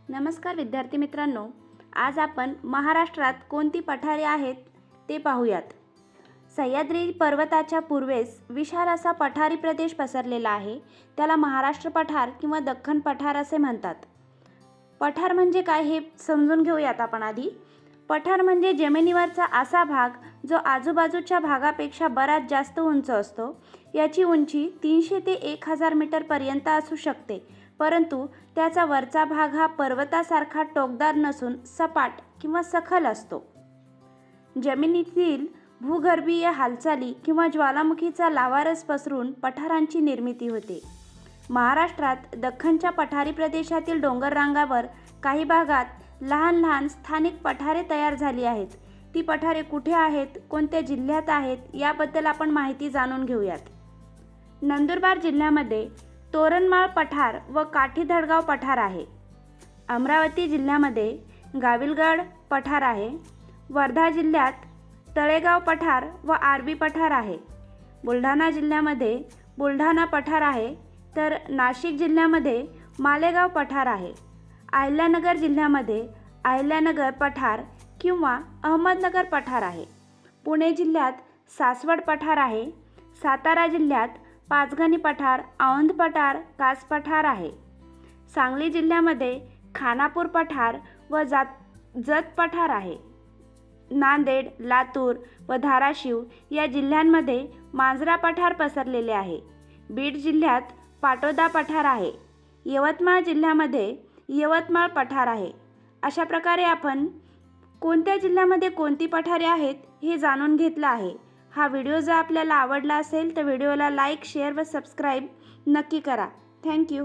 नमस्कार विद्यार्थी मित्रांनो, आज आपण महाराष्ट्रात कोणती पठारे आहेत ते पाहूयात. सह्याद्री पर्वताच्या पूर्वेस विशाल असा पठारी प्रदेश पसरलेला आहे. त्याला महाराष्ट्र पठार किंवा दख्खन पठार असे म्हणतात. पठार म्हणजे काय हे समजून घेऊयात आपण आधी. पठार म्हणजे जमिनीवरचा असा भाग जो आजूबाजूच्या भागापेक्षा बराच जास्त उंच असतो. याची उंची 300 ते 1000 मीटरपर्यंत असू शकते, परंतु त्याचा वरचा भाग हा पर्वतासारखा टोकदार नसून सपाट किंवा सखल असतो. जमिनीतील भूगर्भीय हालचाली किंवा ज्वालामुखीचा लावारस पसरून पठारांची निर्मिती होते. महाराष्ट्रात दख्खनच्या पठारी प्रदेशातील डोंगररांगावर काही भागात लहान लहान स्थानिक पठारे तयार झाली आहेत. ती पठारे कुठे आहेत, कोणत्या जिल्ह्यात आहेत याबद्दल आपण माहिती जाणून घेऊयात. नंदुरबार जिल्ह्यामध्ये तोरणमाळ पठार व काठीधडगाव पठार आहे. अमरावती जिल्ह्यामध्ये गाविलगड पठार आहे. वर्धा जिल्ह्यात तळेगाव पठार व आर्वी पठार आहे. बुलढाणा जिल्ह्यामध्ये बुलढाणा पठार आहे, तर नाशिक जिल्ह्यामध्ये मालेगाव पठार आहे. अहिल्यानगर जिल्ह्यामध्ये अहिल्यानगर पठार किंवा अहमदनगर पठार आहे. पुणे जिल्ह्यात सासवड पठार आहे. सातारा जिल्ह्यात पाचगणी पठार, औंध पठार, कास पठार आहे. सांगली जिल्ह्यामध्ये खानापूर पठार व जत पठार आहे. नांदेड, लातूर व धाराशिव या जिल्ह्यांमध्ये मांजरा पठार पसरलेले आहे. बीड जिल्ह्यात पाटोदा पठार आहे. यवतमाळ जिल्ह्यामध्ये यवतमाळ पठार आहे. अशा प्रकारे आपण कोणत्या जिल्ह्यामध्ये कोणती पठारे आहेत हे जाणून घेतलं आहे. हा व्हिडिओ जर आपल्याला आवडला असेल तर व्हिडिओला लाईक, शेअर व सबस्क्राईब नक्की करा. थँक्यू.